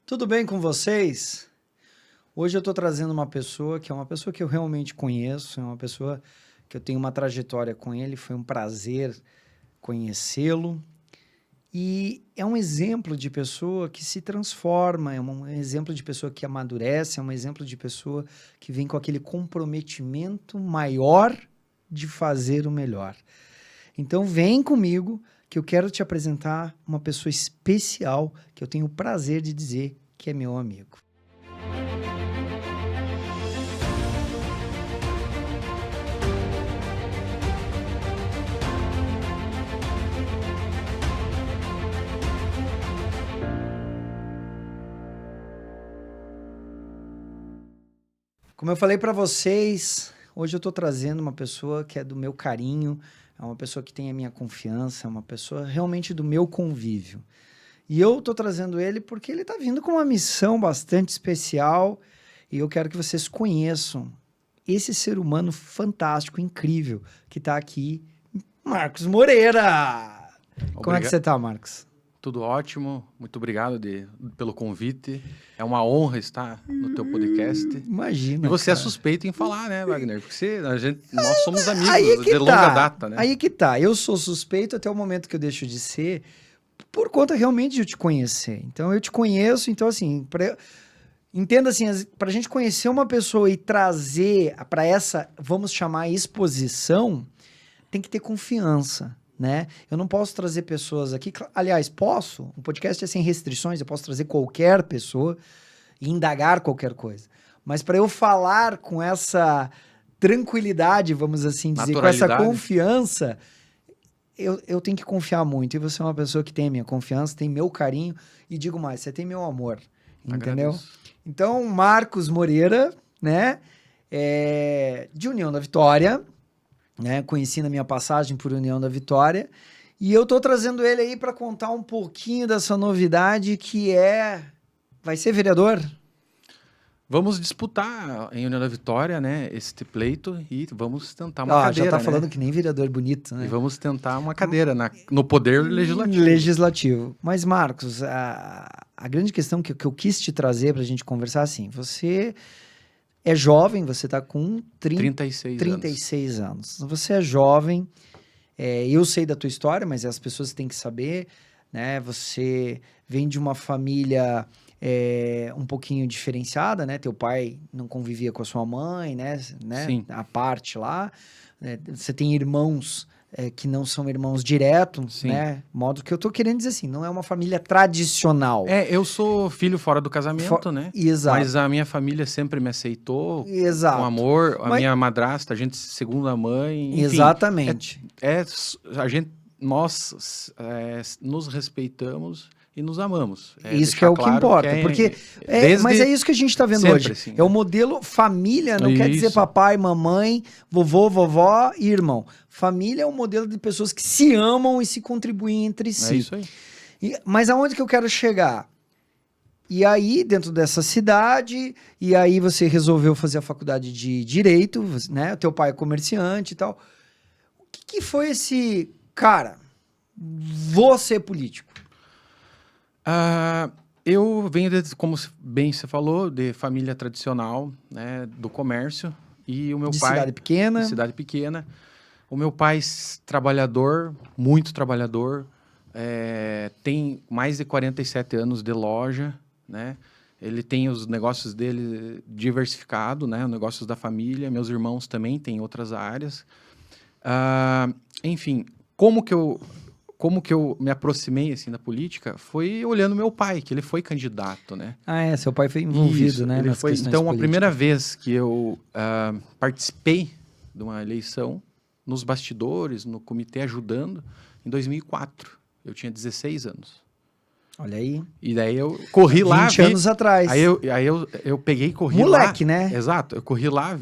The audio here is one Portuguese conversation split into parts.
Tudo bem com vocês? Hoje eu estou trazendo uma pessoa que é uma pessoa que eu realmente conheço, é uma pessoa que eu tenho uma trajetória com ele, foi um prazer conhecê-lo. E é um exemplo de pessoa que se transforma, é um exemplo de pessoa que amadurece, é um exemplo de pessoa que vem com aquele comprometimento maior de fazer o melhor. Então vem comigo que eu quero te apresentar uma pessoa especial que eu tenho o prazer de dizer que é meu amigo. Como eu falei para vocês, hoje eu estou trazendo uma pessoa que é do meu carinho, é uma pessoa que tem a minha confiança, é uma pessoa realmente do meu convívio. E eu estou trazendo ele porque ele está vindo com uma missão bastante especial e eu quero que vocês conheçam esse ser humano fantástico, incrível, que está aqui, Marcos Moreira. Como é que você está, Marcos? Tudo ótimo, muito obrigado pelo convite. É uma honra estar no teu podcast. Imagina. E você cara. é suspeito em falar, né, Wagner? Porque nós somos amigos Aí que de longa data, né? Aí que tá. Eu sou suspeito até o momento que eu deixo de ser, por conta realmente de eu te conhecer. Então eu te conheço, então assim, entenda assim, pra gente conhecer uma pessoa e trazer para essa, vamos chamar, exposição, tem que ter confiança. Né? Eu não posso trazer pessoas aqui. Aliás, posso. O podcast é sem restrições. Eu posso trazer qualquer pessoa e indagar qualquer coisa. Mas para eu falar com essa tranquilidade, vamos assim dizer, com essa confiança, eu tenho que confiar muito. E você é uma pessoa que tem a minha confiança, tem meu carinho. E digo mais, você tem meu amor. Entendeu? Agradeço. Então, Marcos Moreira, né? De União da Vitória. Né? Conheci na minha passagem por União da Vitória, e eu tô trazendo ele aí para contar um pouquinho dessa novidade que vai ser vereador? Vamos disputar em União da Vitória, né, este pleito e vamos tentar uma cadeira, já tá né? falando que nem vereador bonito, né? E vamos tentar uma cadeira no Poder Legislativo. Legislativo. Mas, Marcos, a grande questão que eu quis te trazer pra gente conversar, assim, você é jovem, você está com 36 anos. Você é jovem, eu sei da tua história, mas as pessoas têm que saber, né? Você vem de uma família um pouquinho diferenciada, né? Teu pai não convivia com a sua mãe, né? Sim. A parte lá. Você tem irmãos que não são irmãos diretos, né? Modo que eu tô querendo dizer assim, não é uma família tradicional. Eu sou filho fora do casamento, né? Exato. Mas a minha família sempre me aceitou com amor. Minha madrasta, a gente segunda mãe. Enfim, exatamente. Nós nos respeitamos e nos amamos. Isso que é o que importa, porque mas é isso que a gente está vendo hoje. Assim, é o modelo família, não quer dizer papai, mamãe, vovô, vovó e irmão. Família é um modelo de pessoas que se amam e se contribuem entre si. É isso aí. Mas aonde que eu quero chegar? E aí, dentro dessa cidade, e aí você resolveu fazer a faculdade de Direito, né? O teu pai é comerciante e tal. O que foi esse... Cara, vou ser político. Eu venho, como bem você falou, de família tradicional, né, do comércio. E o meu pai... De cidade pequena. O meu pai, trabalhador, muito trabalhador, tem mais de 47 anos de loja, né? Ele tem os negócios dele diversificados, né? Os negócios da família. Meus irmãos também têm outras áreas. Enfim, como que eu me aproximei assim da política foi olhando meu pai, que ele foi candidato, né? Seu pai foi envolvido, isso, né? Ele foi. Então, a primeira vez que eu participei de uma eleição, nos bastidores, no comitê, ajudando, em 2004. Eu tinha 16 anos. Olha aí. E daí eu corri 20 lá... 20 anos atrás. Aí eu peguei e corri Moleque, lá. né? Exato. Eu corri lá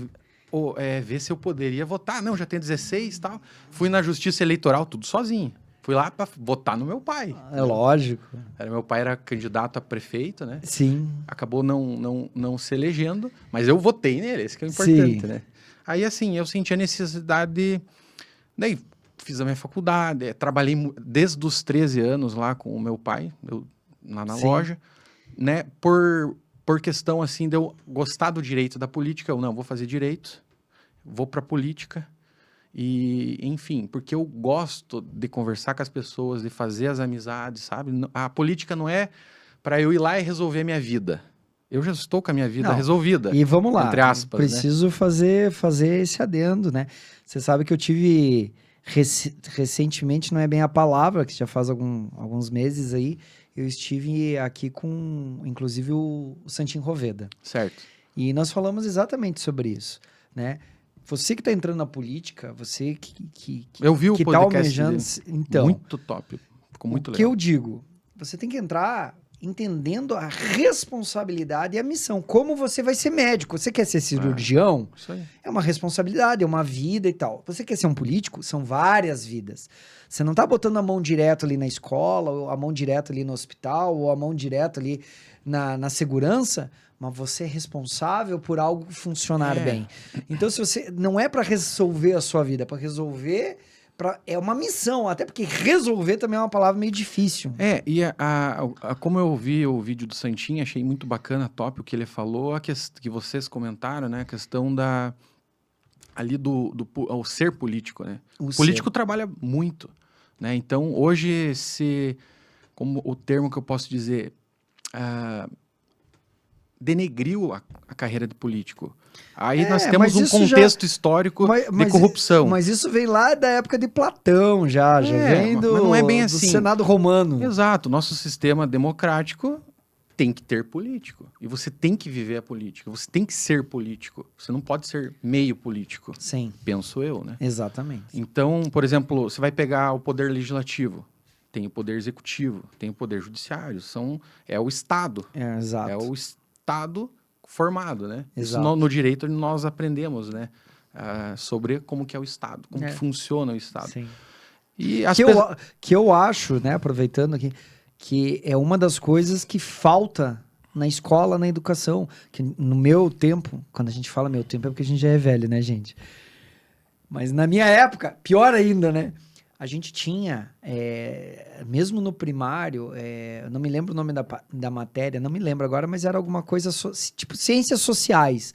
ver se eu poderia votar. Não, já tenho 16 e tal. Fui na Justiça Eleitoral, tudo sozinho. Fui lá para votar no meu pai. Lógico. Meu pai era candidato a prefeito, né? Sim. Acabou não se elegendo, mas eu votei nele, esse que é o importante, né? Aí, assim, eu senti a necessidade de... Daí, fiz a minha faculdade, trabalhei desde os 13 anos lá com o meu pai, na loja. né, por questão, assim, de eu gostar do direito da política, eu não, vou fazer direito, vou pra política, e, enfim, porque eu gosto de conversar com as pessoas, de fazer as amizades, sabe? A política não é para eu ir lá e resolver a minha vida. Eu já estou com a minha vida Não, resolvida, e vamos lá, entre aspas, né? preciso fazer esse adendo, né? Você sabe que eu tive recentemente, não é bem a palavra, que já faz alguns meses aí, eu estive aqui com, inclusive, o Santinho Roveda. Certo. E nós falamos exatamente sobre isso, né? Você que está entrando na política, você Eu vi o que tá podcast almejando... dele. Então, Muito top, ficou muito o que legal. eu digo, você tem que entrar entendendo a responsabilidade e a missão. Como você vai ser médico? Você quer ser cirurgião? Isso aí. É uma responsabilidade, é uma vida e tal. Você quer ser um político? São várias vidas. Você não tá botando a mão direto ali na escola, ou a mão direto ali no hospital, ou a mão direto ali na segurança, mas você é responsável por algo funcionar bem. Então, se você não é para resolver a sua vida, é para resolver... É uma missão, até porque resolver também é uma palavra meio difícil. E como eu vi o vídeo do Santinho, achei muito bacana, top o que ele falou, que vocês comentaram, né? A questão ali do ao ser político, né? O político trabalha muito, né? Então, hoje, como o termo que eu posso dizer, denegriu a carreira de político. Aí nós temos um contexto histórico de corrupção. Mas isso vem lá da época de Platão, já vem do, mas não é bem assim. Do Senado Romano. Exato. Nosso sistema democrático tem que ter político. E você tem que viver a política. Você tem que ser político. Você não pode ser meio político. Sim. Penso eu, né? Exatamente. Então, por exemplo, você vai pegar o poder legislativo. Tem o poder executivo. Tem o poder judiciário. É o Estado. Exato. É o Estado formado, né? Exato. Isso no direito nós aprendemos, né? Sobre como que é o Estado, como que funciona o Estado. Sim. E que eu acho, né, aproveitando aqui, que é uma das coisas que falta na escola, na educação. Que no meu tempo, quando a gente fala meu tempo é porque a gente já é velho, né, gente? Mas na minha época, pior ainda, né? A gente tinha, mesmo no primário, não me lembro o nome da matéria, não me lembro agora, mas era alguma coisa, tipo ciências sociais.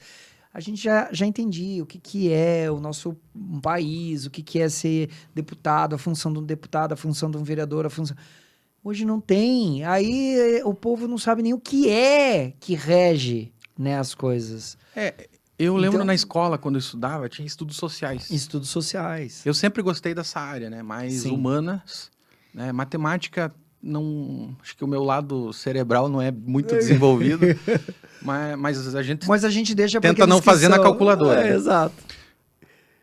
A gente já entendia o que é o nosso país, o que é ser deputado, a função de um deputado, a função de um vereador, a função... Hoje não tem. Aí o povo não sabe nem o que é que rege, né, as coisas. Eu lembro na escola, quando eu estudava, tinha estudos sociais. Estudos sociais. Eu sempre gostei dessa área, né? Mais humanas, né? Matemática, não... Acho que o meu lado cerebral não é muito desenvolvido. mas a gente deixa tenta não fazer na calculadora. Né? Exato.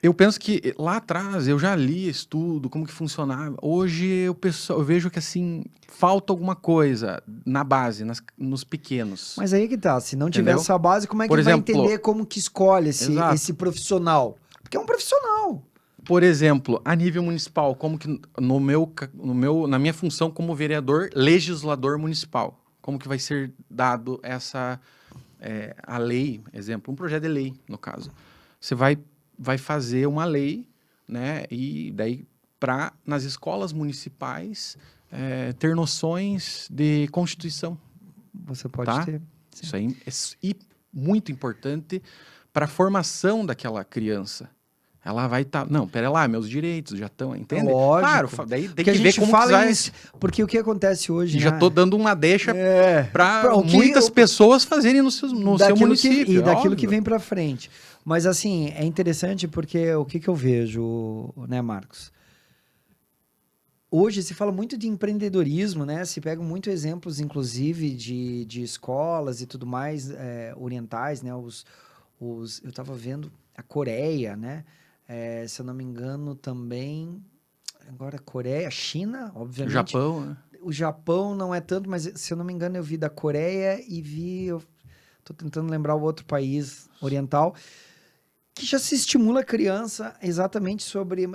Eu penso que lá atrás eu já li estudo, como que funcionava. Hoje eu vejo que assim, falta alguma coisa na base, nos pequenos. Mas aí que tá, se não tiver essa base, como é que ele vai entender como que escolhe esse profissional? Porque é um profissional. Por exemplo, a nível municipal, como que na minha função como vereador, legislador municipal, como que vai ser dado a lei, exemplo, um projeto de lei, no caso. Você vai fazer uma lei, né? E daí, nas escolas municipais, ter noções de Constituição. Você pode ter. Sim. Isso aí é muito importante para a formação daquela criança. Ela vai estar... Não, pera lá, meus direitos já estão, entende? Lógico. Claro, daí tem que ver como fala isso. Porque o que acontece hoje... E já estou dando uma deixa para muitas pessoas fazerem no seu município. E daquilo que vem para frente. Mas, assim, é interessante porque o que eu vejo, né, Marcos? Hoje se fala muito de empreendedorismo, né? Se pegam muito exemplos, inclusive, de escolas e tudo mais orientais, né? Eu estava vendo a Coreia, né? Se eu não me engano, também... Agora, Coreia, China, obviamente. O Japão, né? O Japão não é tanto, mas se eu não me engano, eu vi da Coreia e vi... Estou tentando lembrar o outro país oriental... que já se estimula a criança exatamente sobre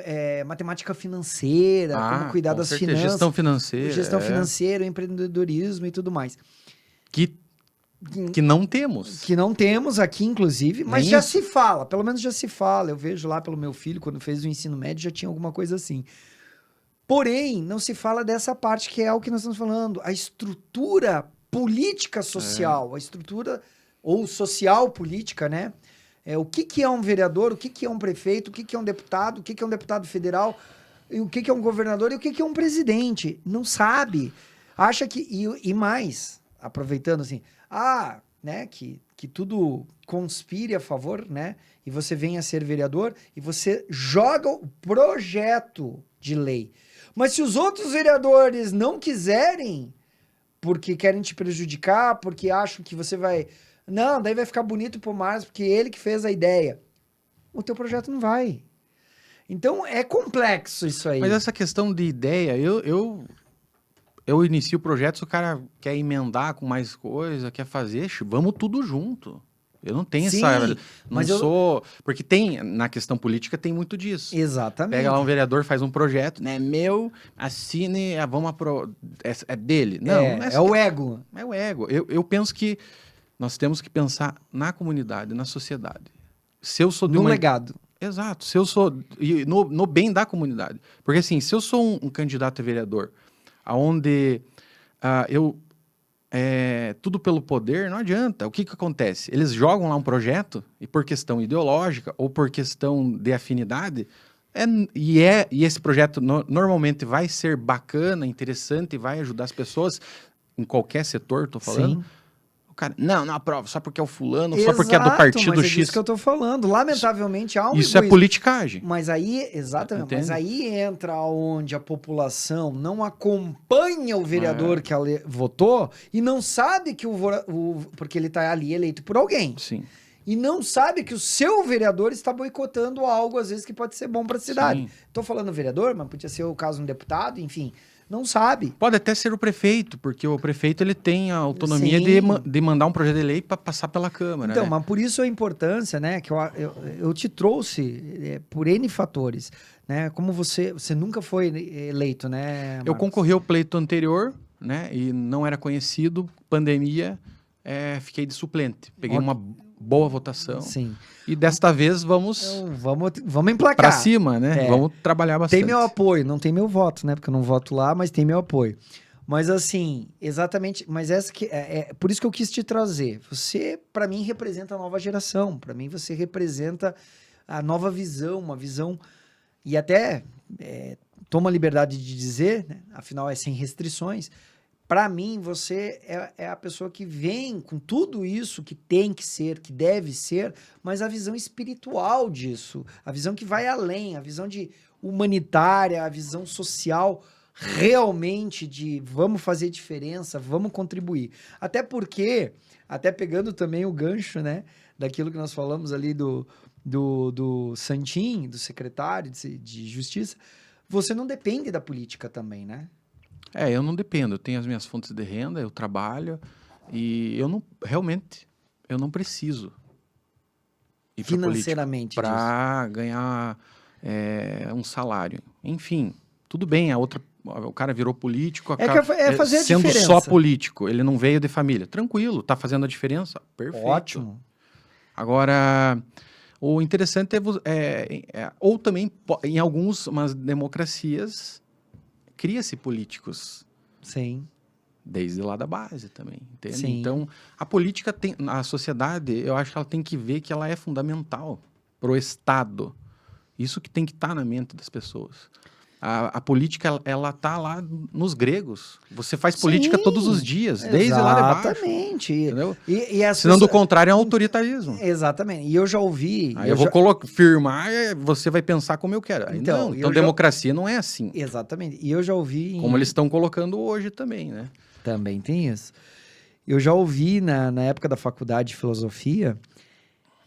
matemática financeira, como cuidar das finanças. Gestão financeira. Gestão financeira, empreendedorismo e tudo mais. Que não temos. Que não temos aqui, inclusive, mas já se fala, pelo menos já se fala. Eu vejo lá pelo meu filho, quando fez o ensino médio, já tinha alguma coisa assim. Porém, não se fala dessa parte que é o que nós estamos falando, a estrutura política social, a estrutura ou social política, né? O que é um vereador, o que é um prefeito, o que é um deputado, o que é um deputado federal, e o que é um governador e o que é um presidente. Não sabe. Acha que... E mais, aproveitando assim, né, que tudo conspire a favor, né? E você vem a ser vereador e você joga o projeto de lei. Mas se os outros vereadores não quiserem, porque querem te prejudicar, porque acham que você vai... Não, daí vai ficar bonito pro Márcio, porque ele que fez a ideia. O teu projeto não vai. Então, é complexo isso aí. Mas essa questão de ideia, eu inicio o projeto, se o cara quer emendar com mais coisa, quer fazer, vamos tudo junto. Eu não tenho Sim, essa... Não mas sou... Porque tem, na questão política, tem muito disso. Exatamente. Pega lá um vereador, faz um projeto, né? Meu, assine, vamos é dele. Não, não é o ego. É o ego. Eu penso que nós temos que pensar na comunidade, na sociedade. Se eu sou de No legado. Exato. Se eu sou... No bem da comunidade. Porque assim, se eu sou um candidato a vereador, aonde tudo pelo poder, não adianta. O que acontece? Eles jogam lá um projeto e por questão ideológica ou por questão de afinidade, e esse projeto normalmente vai ser bacana, interessante, vai ajudar as pessoas em qualquer setor, estou falando. Sim. O cara, não aprova, só porque é o fulano, só porque é do partido mas X. É isso que eu tô falando. Lamentavelmente há um Isso é politicagem. Mas aí, exatamente, Entende? mas aí entra onde a população não acompanha o vereador que ela votou e não sabe que porque ele tá ali eleito por alguém. Sim. E não sabe que o seu vereador está boicotando algo, às vezes, que pode ser bom para a cidade. Sim. Tô falando vereador, mas podia ser o caso de um deputado, enfim. Não sabe. Pode até ser o prefeito, porque o prefeito ele tem a autonomia Sim. de mandar um projeto de lei para passar pela Câmara. Então, né? mas por isso a importância, né, que eu te trouxe por N fatores, né, como você nunca foi eleito, né, Eu Marcos? concorri ao pleito anterior, né, e não era conhecido, pandemia, fiquei de suplente. Peguei Ok. uma boa votação. Sim. E desta vez vamos Então, vamos emplacar. para cima, né? É. Vamos trabalhar bastante. Tem meu apoio, não tem meu voto, né, porque eu não voto lá, mas tem meu apoio. Mas assim, exatamente, mas essa que por isso que eu quis te trazer. Você, para mim, representa a nova geração. Para mim, você representa a nova visão, uma visão e até toma a liberdade de dizer, né? Afinal é sem restrições. Para mim, você é a pessoa que vem com tudo isso que tem que ser, que deve ser, mas a visão espiritual disso, a visão que vai além, a visão de humanitária, a visão social realmente de vamos fazer diferença, vamos contribuir. Até porque, até pegando também o gancho, né, daquilo que nós falamos ali do Santin, do secretário de Justiça, você não depende da política também, né? Eu não dependo, eu tenho as minhas fontes de renda, eu trabalho e eu não preciso ir financeiramente para ganhar um salário. Enfim, tudo bem, o cara virou político, fazer a sendo diferença. só político, ele não veio de família. Tranquilo, tá fazendo a diferença? Perfeito. Ótimo. Agora, o interessante ou também em algumas democracias cria-se políticos. Sim. Desde lá da base também, entende? Sim. Então, a política a sociedade, eu acho que ela tem que ver que ela é fundamental pro Estado. Isso que tem que estar na mente das pessoas. A política, ela tá lá nos gregos. Você faz política todos os dias, desde lá de baixo. Exatamente. Entendeu? E Senão, do contrário, é um autoritarismo. Exatamente. E eu já ouvi... Aí eu vou firmar, você vai pensar como eu quero. Aí Então, então democracia não é assim. Exatamente. E eu já ouvi... Como eles estão colocando hoje também, né? Também tem isso. Eu já ouvi na época da faculdade de filosofia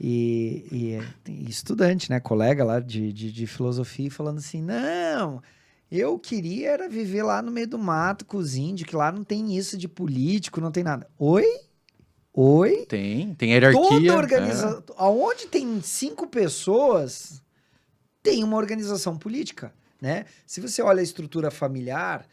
e estudante, né, colega lá de filosofia falando assim, não, eu queria era viver lá no meio do mato com os índios, que lá não tem isso de político, não tem nada. Oi? Tem hierarquia. Toda organização, aonde tem 5 pessoas, tem uma organização política, né? Se você olha a estrutura familiar,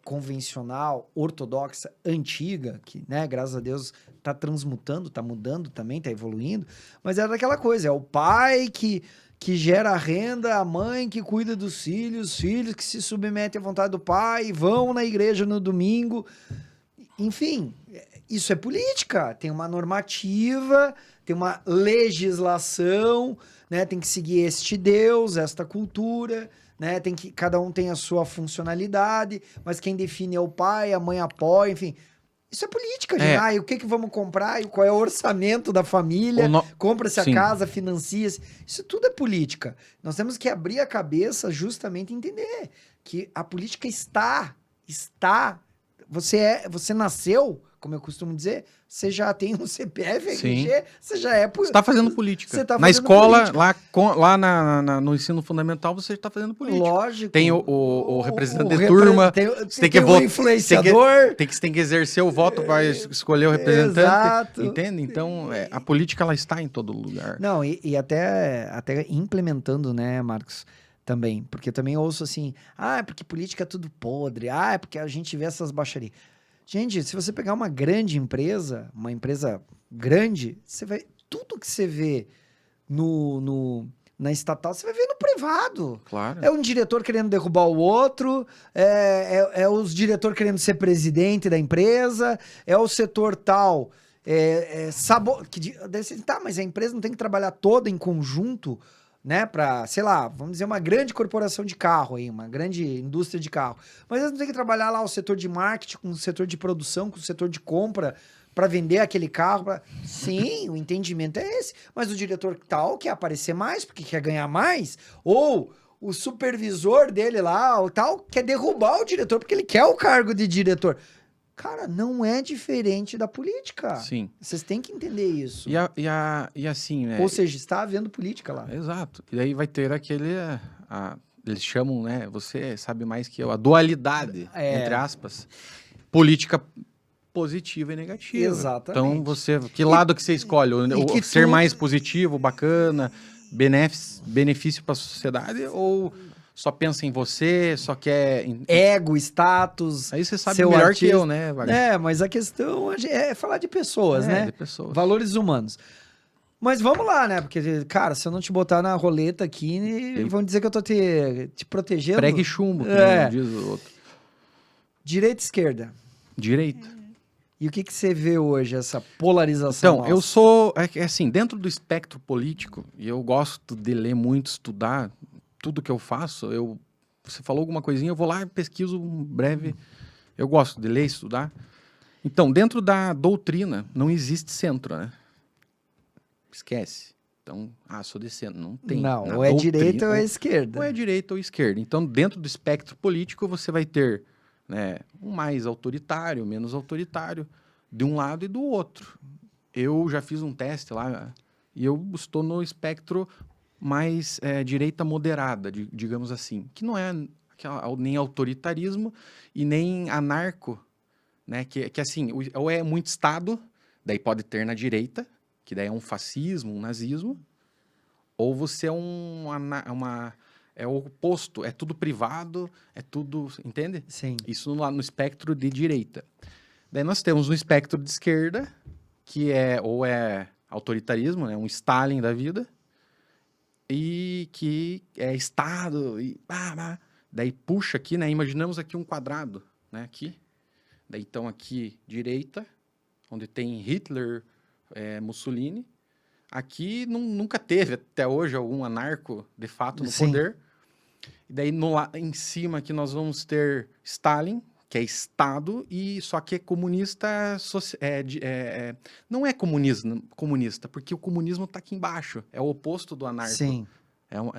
convencional, ortodoxa, antiga, que, né, graças a Deus, está transmutando, está mudando também, está evoluindo, mas era aquela coisa, é o pai que gera a renda, a mãe que cuida dos filhos, os filhos que se submetem à vontade do pai, vão na igreja no domingo. Enfim, isso é política. Tem uma normativa, tem uma legislação, né? Tem que seguir este Deus, esta cultura, né? Cada um tem a sua funcionalidade, mas quem define é o pai, a mãe apoia, enfim. Isso é política, gente. E o que vamos comprar? E qual é o orçamento da família? Compra-se a casa, financia-se. Isso tudo é política. Nós temos que abrir a cabeça justamente e entender que a política está. Você nasceu, como eu costumo dizer, você já tem um CPF, RG, você já é... Você está fazendo política. Tá na escola, lá no ensino fundamental, você está fazendo política. Lógico. Tem o representante de turma. Você tem que votar. Influenciador. Tem que exercer o voto para escolher o representante. Exato. Entende? Então, a política ela está em todo lugar. Não, e até implementando, né, Marcos? Também, porque eu também ouço assim, é porque política é tudo podre, é porque a gente vê essas baixarias. Gente, se você pegar uma grande empresa, uma empresa grande, tudo que você vê na estatal, você vai ver no privado. Claro. É um diretor querendo derrubar o outro, é os diretores querendo ser presidente da empresa, é o setor tal, mas a empresa não tem que trabalhar toda em conjunto, né, para, sei lá, vamos dizer, uma grande corporação de carro aí, uma grande indústria de carro. Mas eles não têm que trabalhar lá o setor de marketing, com o setor de produção, com o setor de compra, para vender aquele carro. Sim, o entendimento é esse. Mas o diretor tal quer aparecer mais, porque quer ganhar mais, ou o supervisor dele lá, o tal, quer derrubar o diretor, porque ele quer o cargo de diretor. Cara, não é diferente da política. Sim. Vocês têm que entender isso. E assim, né? Ou seja, está havendo política lá. Exato. E aí vai ter aquele... eles chamam, né? Você sabe mais que eu. A dualidade, entre aspas. Política positiva e negativa. Exatamente. Então, que lado que você escolhe? Ser mais positivo, bacana, benefício para a sociedade ou... Só pensa em você, só quer... Ego, status... Aí você sabe melhor que eu, né, Wagner? Mas a questão é falar de pessoas, né? De pessoas. Valores humanos. Mas vamos lá, né? Porque, cara, se eu não te botar na roleta aqui, vão dizer que eu tô te protegendo. Prega e chumbo, como diz o outro. Direita e esquerda. Direita. E o que você vê hoje, essa polarização? Então, eu sou... assim, dentro do espectro político, e eu gosto de ler muito, estudar... Tudo que eu faço, você falou alguma coisinha, eu vou lá e pesquiso um breve. Eu gosto de ler e estudar. Então, dentro da doutrina, não existe centro, né? Esquece. Então, sou de centro. Não tem. Não, ou é direita ou é esquerda. Ou é direita ou esquerda. Então, dentro do espectro político, você vai ter, né, um mais autoritário, menos autoritário, de um lado e do outro. Eu já fiz um teste lá e eu estou no espectro mais direita moderada, digamos assim, que não é nem autoritarismo e nem anarco, né? Que assim, ou é muito Estado, daí pode ter na direita, que daí é um fascismo, um nazismo, ou você é é o oposto, é tudo privado, é tudo, entende? Sim. Isso no espectro de direita. Daí nós temos no espectro de esquerda, que é autoritarismo, né? Um Stalin da vida, e que é Estado, e daí puxa aqui, né? Imaginamos aqui um quadrado, né? Aqui. Daí então aqui, direita, onde tem Hitler, Mussolini. Aqui nunca teve, até hoje, algum anarco, de fato, no poder. E daí em cima aqui nós vamos ter Stalin, que é Estado, e só que é comunista, não é comunista, porque o comunismo está aqui embaixo, é o oposto do anarco. Sim.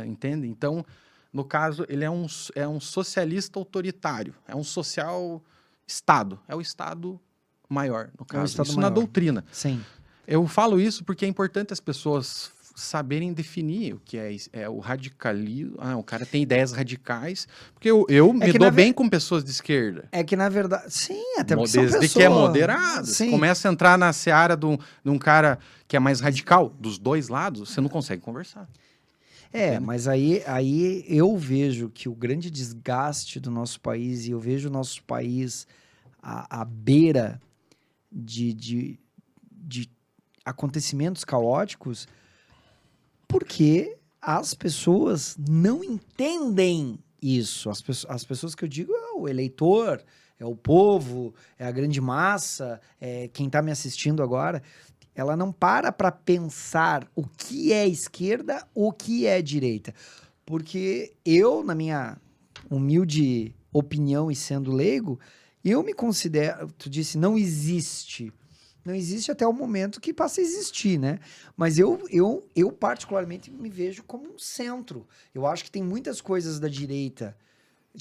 Entende? Então, no caso, ele é um socialista autoritário, é um social-estado, é o Estado maior, no caso. Isso na doutrina. Sim. Eu falo isso porque é importante as pessoas saberem definir o que é o radicalismo. O cara tem ideias radicais, porque eu me dou bem com pessoas de esquerda. É que, na verdade, sim, até porque são pessoas... que é moderado. Você começa a entrar na seara de um cara que é mais radical, dos dois lados, você não consegue conversar. Mas aí eu vejo que o grande desgaste do nosso país, e eu vejo o nosso país à beira de acontecimentos caóticos, porque as pessoas não entendem isso. As pessoas que eu digo é o eleitor, é o povo, é a grande massa, é quem está me assistindo agora, ela não para pensar o que é esquerda, o que é direita. Porque eu, na minha humilde opinião e sendo leigo, eu me considero, tu disse, não existe. Não existe até o momento que passa a existir, né? Mas eu particularmente me vejo como um centro. Eu acho que tem muitas coisas da direita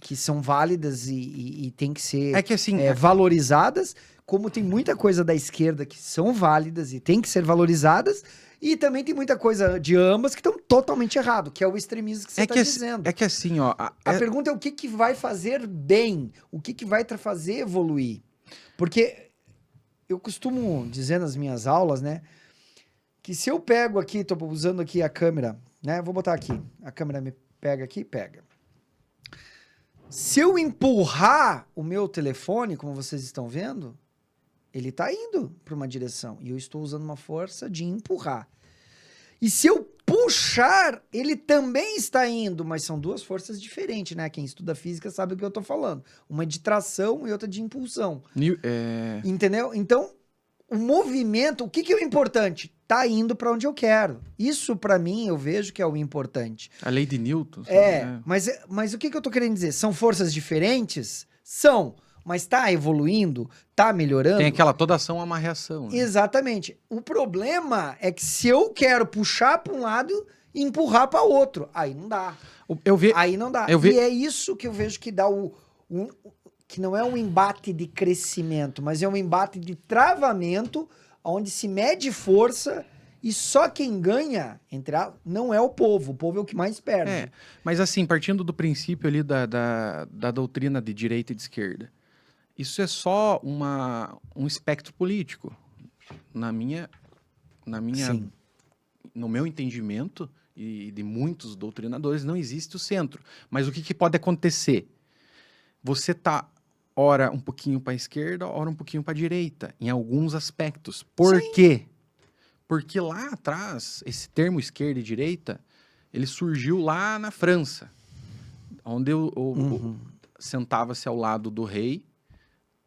que são válidas e tem que ser É que assim, valorizadas, como tem muita coisa da esquerda que são válidas e tem que ser valorizadas, e também tem muita coisa de ambas que estão totalmente errado, que é o extremismo que você está dizendo. É que assim, ó... A pergunta é o que vai fazer bem, o que vai fazer evoluir. Porque eu costumo dizer nas minhas aulas, né, que se eu pego aqui, tô usando aqui a câmera, né, vou botar aqui, a câmera me pega aqui, pega. Se eu empurrar o meu telefone, como vocês estão vendo, ele tá indo para uma direção, e eu estou usando uma força de empurrar. E se eu puxar, ele também está indo, mas são duas forças diferentes, né? Quem estuda física sabe o que eu tô falando. Uma de tração e outra de impulsão. Entendeu? Então, o movimento, o que é o importante? Tá indo para onde eu quero. Isso, para mim, eu vejo que é o importante. A lei de Newton. Mas o que eu tô querendo dizer? São forças diferentes? São. Mas tá evoluindo? Tá melhorando? Tem aquela toda ação é uma reação. Né? Exatamente. O problema é que se eu quero puxar para um lado e empurrar para outro, aí não dá. Aí não dá. E é isso que eu vejo que dá que não é um embate de crescimento, mas é um embate de travamento, onde se mede força e só quem ganha não é o povo é o que mais perde. Mas assim, partindo do princípio ali da doutrina de direita e de esquerda, isso é só um espectro político. No meu entendimento, e de muitos doutrinadores, não existe o centro. Mas o que pode acontecer? Você tá, ora um pouquinho para a esquerda, ora um pouquinho para a direita, em alguns aspectos. Por quê? Porque lá atrás, esse termo esquerda e direita, ele surgiu lá na França, onde sentava-se ao lado do rei,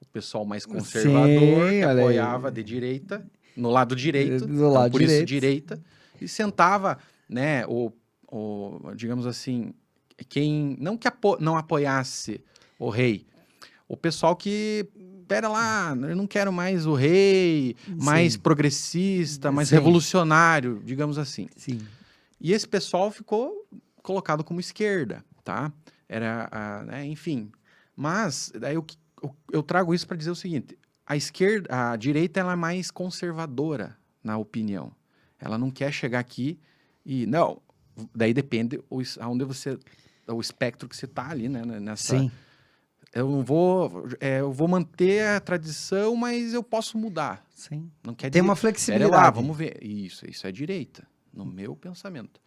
o pessoal mais conservador, que apoiava de direita, no lado direito, por isso direita, e sentava, né, digamos assim, quem não apoiasse o rei, o pessoal que, pera lá, eu não quero mais o rei, mais progressista, mais revolucionário, digamos assim. Sim. E esse pessoal ficou colocado como esquerda, tá? Enfim. Mas, daí eu trago isso para dizer o seguinte, a direita, ela é mais conservadora, na opinião. Ela não quer chegar aqui não, daí depende aonde o espectro que você tá ali, né? Sim. Eu vou manter a tradição, mas eu posso mudar. Sim. Não quer Tem dizer, uma flexibilidade. Pera lá, vamos ver. Isso é direita, no meu pensamento.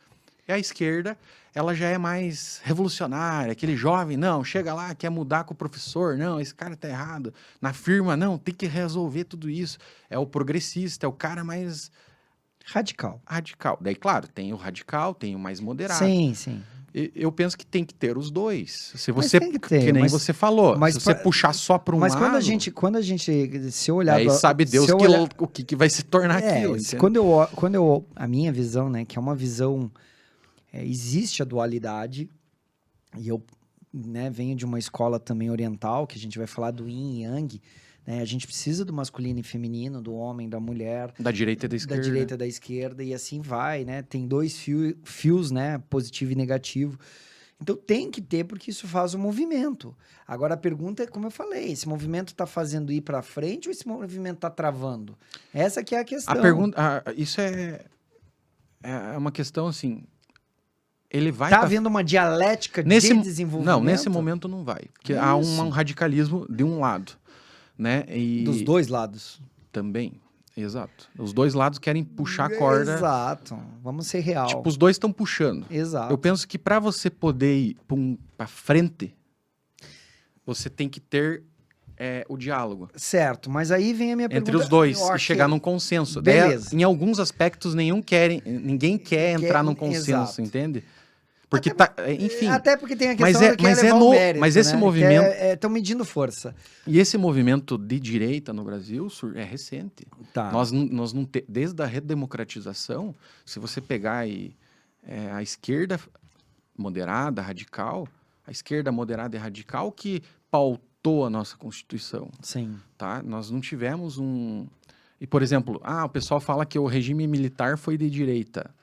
E a esquerda, ela já é mais revolucionária, aquele jovem, não, chega lá, quer mudar com o professor, não, esse cara tá errado. Na firma, não, tem que resolver tudo isso. É o progressista, é o cara mais... Radical. Daí, claro, tem o radical, tem o mais moderado. Sim. Eu penso que tem que ter os dois. Se Mas você, tem que ter, que nem mas- você falou, mas se você pra- puxar só para um Mas lado... quando a gente, se eu olhar... Aí sabe Deus se eu olhar- o que vai se tornar aquilo, entende? A minha visão, né, que é uma visão... existe a dualidade, e eu, né, venho de uma escola também oriental, que a gente vai falar do yin e yang, né, a gente precisa do masculino e feminino, do homem, da mulher, Da direita e da esquerda. da direita e da esquerda, e assim vai, né? Tem dois fios, né? Positivo e negativo. Então tem que ter, porque isso faz o movimento. Agora a pergunta é, como eu falei, esse movimento está fazendo ir para frente ou esse movimento está travando? Essa que é a questão. A pergunta... isso é uma questão, assim... Ele vai... Tá havendo uma dialética de desenvolvimento? Não, nesse momento não vai. Porque há um radicalismo de um lado, né? Dos dois lados. Também, exato. Os dois lados querem puxar a corda. Exato. Vamos ser real. Tipo, os dois estão puxando. Exato. Eu penso que para você poder ir para frente, você tem que ter o diálogo. Certo, mas aí vem a minha Entre pergunta. os dois e chegar num consenso. Beleza. Daí, em alguns aspectos, ninguém quer entrar num consenso, Exato. entende? Porque enfim. Até porque tem a Mas questão que levar o mérito, mas esse né? movimento... Estão medindo força. E esse movimento de direita no Brasil é recente. Tá. Nós não desde a redemocratização, se você pegar a esquerda moderada, radical, a esquerda moderada e radical que pautou a nossa Constituição. Sim. Tá? Nós não tivemos um... E, por exemplo, o pessoal fala que o regime militar foi de direita.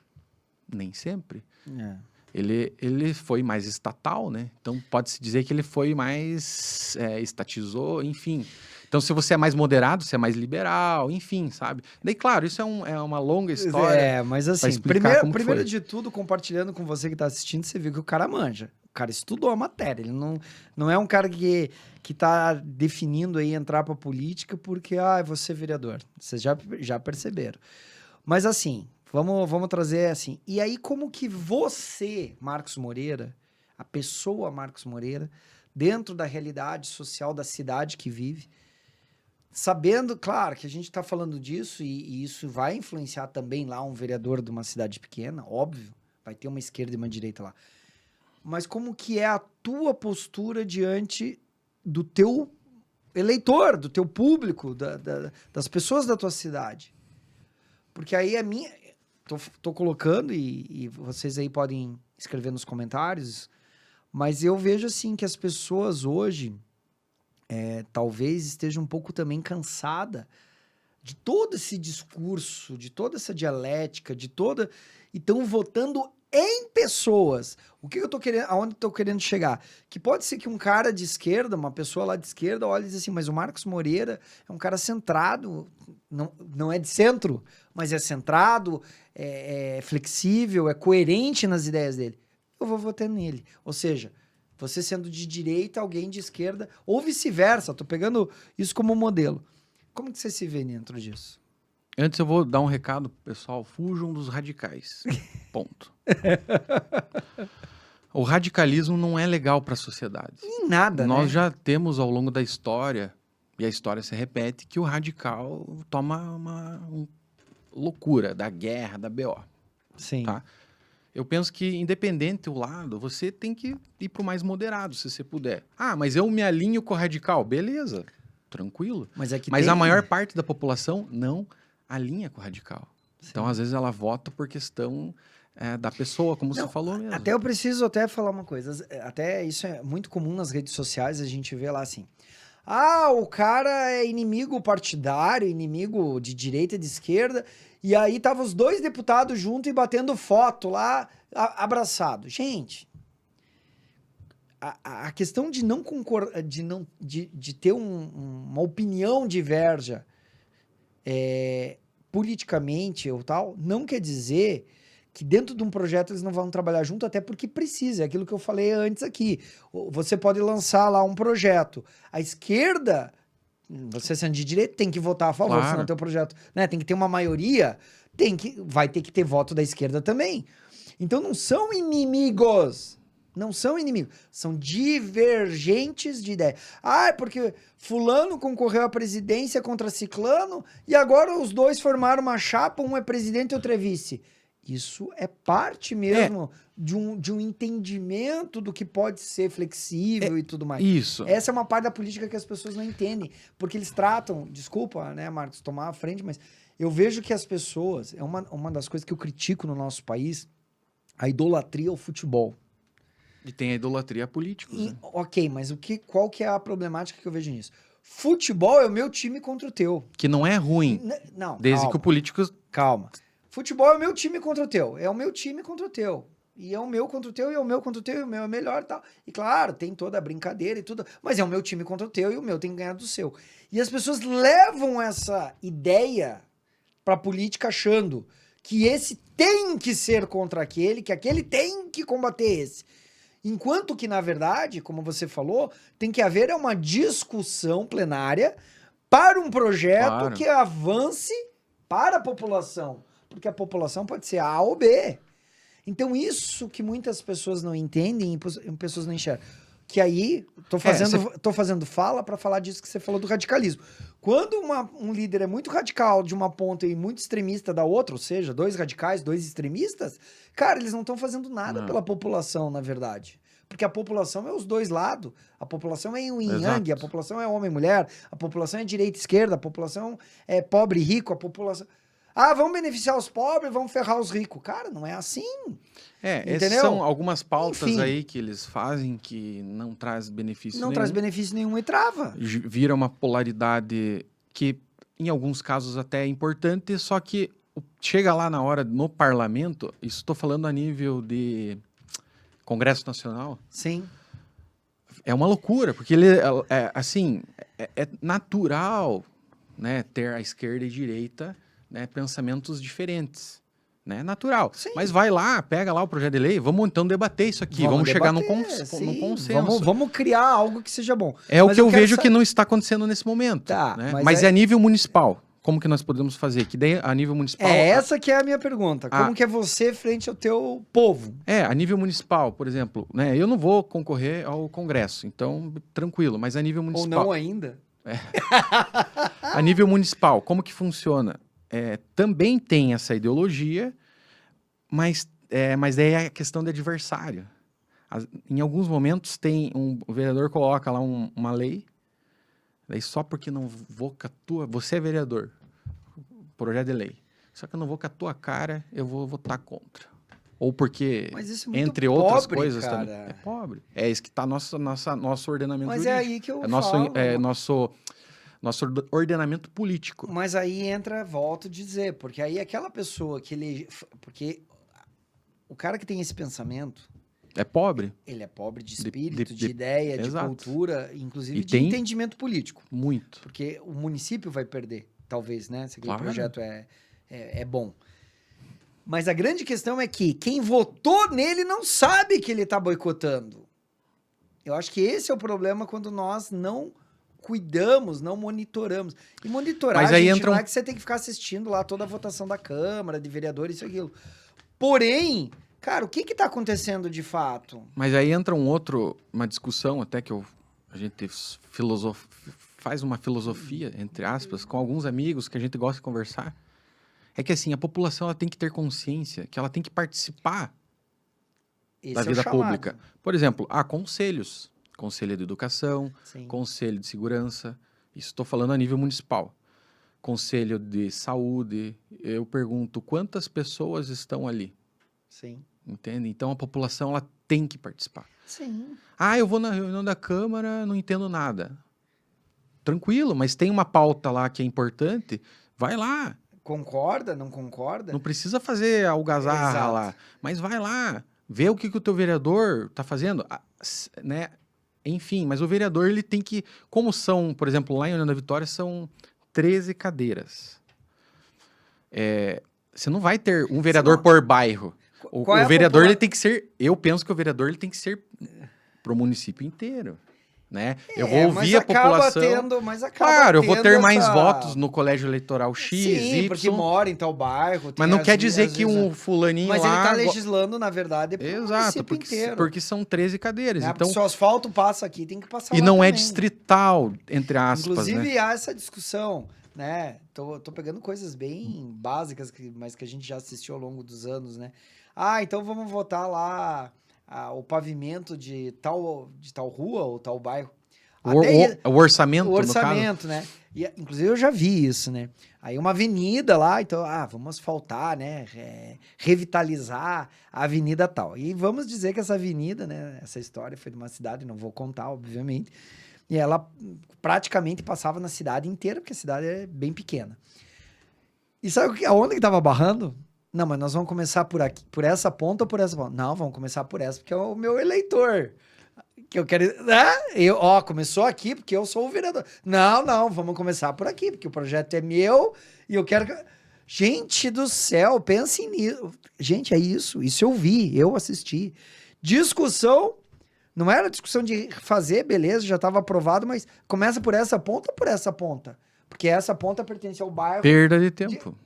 Nem sempre. É. Ele foi mais estatal, né? Então, pode-se dizer que ele foi mais... estatizou, enfim. Então, se você é mais moderado, você é mais liberal, enfim, sabe? Daí, claro, isso é uma longa história. Mas assim, primeiro de tudo, compartilhando com você que está assistindo, você viu que o cara manja. O cara estudou a matéria. Ele não é um cara que tá definindo aí entrar pra política porque, vou ser vereador. Vocês já perceberam. Mas assim, vamos trazer assim. E aí, como que você, Marcos Moreira, a pessoa Marcos Moreira, dentro da realidade social da cidade que vive, sabendo, claro, que a gente está falando disso e isso vai influenciar também lá um vereador de uma cidade pequena, óbvio, vai ter uma esquerda e uma direita lá. Mas como que é a tua postura diante do teu eleitor, do teu público, das pessoas da tua cidade? Porque aí a minha... Tô colocando e vocês aí podem escrever nos comentários, mas eu vejo assim que as pessoas hoje talvez estejam um pouco também cansada de todo esse discurso, de toda essa dialética, e estão votando em pessoas. O que eu tô querendo, aonde eu tô querendo chegar? Que pode ser que um cara de esquerda, uma pessoa lá de esquerda, olhe e diz assim, mas o Marcos Moreira é um cara centrado, não é de centro, mas é centrado, é flexível, é coerente nas ideias dele. Eu vou votar nele. Ou seja, você sendo de direita, alguém de esquerda, ou vice-versa, tô pegando isso como modelo. Como que você se vê dentro disso? Antes eu vou dar um recado pro pessoal, fujam dos radicais. Ponto. O radicalismo não é legal para a sociedade. Em nada, Nós né? já temos ao longo da história, e a história se repete, que o radical toma uma loucura da guerra, da BO. Sim. Tá? Eu penso que, independente do lado, você tem que ir pro mais moderado, se você puder. Mas eu me alinho com o radical. Beleza, tranquilo. Mas a maior parte da população não alinha com o radical. Sim. Então, às vezes, ela vota por questão da pessoa, como você falou mesmo. Até eu preciso falar uma coisa. Até isso é muito comum nas redes sociais, a gente vê lá assim... o cara é inimigo partidário, inimigo de direita e de esquerda, e aí tava os dois deputados juntos e batendo foto lá, abraçado. Gente, a questão de não concordar, de ter uma opinião diversa politicamente ou tal, não quer dizer que dentro de um projeto eles não vão trabalhar junto, até porque precisa, é aquilo que eu falei antes aqui. Você pode lançar lá um projeto. A esquerda, você sendo de direita, tem que votar a favor, claro. Senão o teu projeto, né, tem que ter uma maioria, vai ter que ter voto da esquerda também. Então não são inimigos. Não são inimigos, são divergentes de ideia. É porque fulano concorreu à presidência contra ciclano e agora os dois formaram uma chapa, um é presidente e outro é vice. Isso é parte mesmo de um entendimento do que pode ser flexível e tudo mais. Isso. Essa é uma parte da política que as pessoas não entendem, porque eles tratam, desculpa, né, Marcos, tomar a frente, mas eu vejo que as pessoas, é uma das coisas que eu critico no nosso país, a idolatria ao futebol. E tem a idolatria a políticos, né? Ok, mas qual que é a problemática que eu vejo nisso? Futebol é o meu time contra o teu. Que não é ruim, Não, desde calma, que o político... Calma. Futebol é o meu time contra o teu. É o meu time contra o teu. E é o meu contra o teu, e é o meu contra o teu, e o meu é melhor e tal. E claro, tem toda a brincadeira e tudo, mas é o meu time contra o teu, e o meu tem que ganhar do seu. E as pessoas levam essa ideia pra política achando que esse tem que ser contra aquele, que aquele tem que combater esse. Enquanto que, na verdade, como você falou, tem que haver uma discussão plenária para um projeto que avance para a população. Porque a população pode ser A ou B. Então, isso que muitas pessoas não entendem e pessoas não enxergam. Que aí, tô fazendo fala para falar disso que você falou do radicalismo. Quando um líder é muito radical de uma ponta e muito extremista da outra, ou seja, dois radicais, dois extremistas, cara, eles não estão fazendo nada pela população, na verdade. Porque a população é os dois lados. A população é yin e yang, a população é homem e mulher, a população é direita e esquerda, a população é pobre e rico, a população... Ah, vamos beneficiar os pobres, vamos ferrar os ricos. Cara, não é assim. Essas são algumas pautas aí que eles fazem que não traz benefício nenhum. Não traz benefício nenhum e trava. Vira uma polaridade que, em alguns casos, até é importante, só que chega lá na hora, no parlamento, isso estou falando a nível de Congresso Nacional. Sim. É uma loucura, porque é natural, né, ter a esquerda e a direita, né, pensamentos diferentes, né, natural. Sim. Mas vai lá, pega lá o projeto de lei, vamos então debater isso aqui, vamos chegar num consenso. Vamos criar algo que seja bom. É o que eu vejo que não está acontecendo nesse momento. Tá, né? Mas é a nível municipal. Como que nós podemos fazer? Que daí, a nível municipal... Essa que é a minha pergunta. Como que é você frente ao teu povo? A nível municipal, por exemplo, né, eu não vou concorrer ao Congresso, então tranquilo, mas a nível municipal... Ou não ainda? A nível municipal, como que funciona? Também tem essa ideologia, mas daí é a questão de adversário. Em alguns momentos o vereador coloca lá uma lei, daí só porque não vou com a tua... Você é vereador, projeto de lei. Só que eu não vou com a tua cara, eu vou votar contra. Ou porque, mas isso é muito entre outras pobre, coisas cara. também. É pobre. É isso que está nosso ordenamento mas jurídico. É aí que eu falo. Nosso ordenamento político. Mas aí entra, volto a dizer, porque aí aquela pessoa que ele... Porque o cara que tem esse pensamento... É pobre. Ele é pobre de espírito, de ideia, de cultura, inclusive de entendimento político. Muito. Porque o município vai perder, talvez, né? Se aquele projeto é bom. Mas a grande questão é que quem votou nele não sabe que ele está boicotando. Eu acho que esse é o problema quando nós não cuidamos, não monitoramos. E monitorar, mas aí gente, não é que você tem que ficar assistindo lá toda a votação da Câmara, de vereadores, isso e aquilo. Porém... Cara, o que está acontecendo de fato? Mas aí entra uma discussão até que a gente faz uma filosofia, entre aspas, com alguns amigos que a gente gosta de conversar. É que assim, a população ela tem que ter consciência, que ela tem que participar da vida pública. Por exemplo, conselhos. Conselho de Educação, Sim. Conselho de Segurança. Isso estou falando a nível municipal. Conselho de Saúde. Eu pergunto, quantas pessoas estão ali? Sim. Entende? Então, a população ela tem que participar. Sim. Eu vou na reunião da Câmara, não entendo nada. Tranquilo, mas tem uma pauta lá que é importante, vai lá. Concorda, não concorda? Não precisa fazer algazarra lá, mas vai lá, vê o que o teu vereador está fazendo, né? Enfim, mas o vereador ele tem que... Como são, por exemplo, lá em União da Vitória, são 13 cadeiras. Você não vai ter um vereador por bairro. O vereador ele tem que ser... Eu penso que o vereador ele tem que ser para o município inteiro, né? Eu vou ouvir a população... Claro, eu vou ter mais votos no colégio eleitoral X, Y... porque mora em tal bairro... Mas não quer dizer que um fulaninho lá... Mas ele está legislando, na verdade, para o município inteiro. Porque são 13 cadeiras. Então, se o asfalto passa aqui, tem que passar lá não também. É distrital, entre aspas. Inclusive, né? Há essa discussão... né? Tô pegando coisas bem básicas, mas que a gente já assistiu ao longo dos anos, né? Então vamos votar lá o pavimento de tal rua ou tal bairro. O orçamento, o orçamento, né? E, inclusive eu já vi isso, né? Aí uma avenida lá, então, vamos asfaltar, né? Revitalizar a avenida tal. E vamos dizer que essa avenida, né? Essa história foi de uma cidade, não vou contar, obviamente. E ela praticamente passava na cidade inteira, porque a cidade é bem pequena. E sabe aonde que tava barrando? Não, mas nós vamos começar por aqui, por essa ponta ou por essa ponta? Não, vamos começar por essa, porque é o meu eleitor. Que eu quero... começou aqui porque eu sou o vereador. Não, vamos começar por aqui, porque o projeto é meu e eu quero... Gente do céu, pense nisso. Gente, é isso. Isso eu vi, eu assisti. Discussão... Não era discussão de fazer, beleza, já estava aprovado, mas começa por essa ponta ou por essa ponta? Porque essa ponta pertence ao bairro. Perda de tempo.